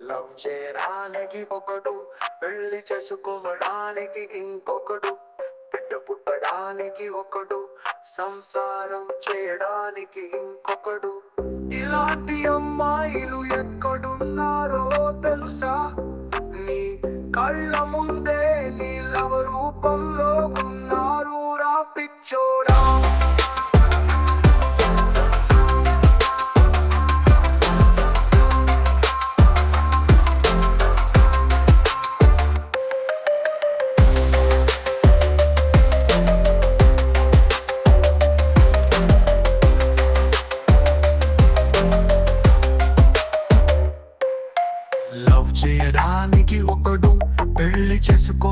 Love చేయడానికి ఒకడు, పెళ్లి చేసుకోవడానికి ఇంకొకడు, బిడ్డ పుట్టడానికి ఒకడు, సంసారం చేయడానికి ఇంకొకడు. ఇలాంటి అమ్మాయిలు ఎక్కడున్నారో తెలుసా? నీ కళ్ళ ముందే నీ లవ రూపంలో ఉన్నారు రా పిచ్చోడా. లవ్ చేయడానికి ఒకడు, పెళ్లి చేసుకో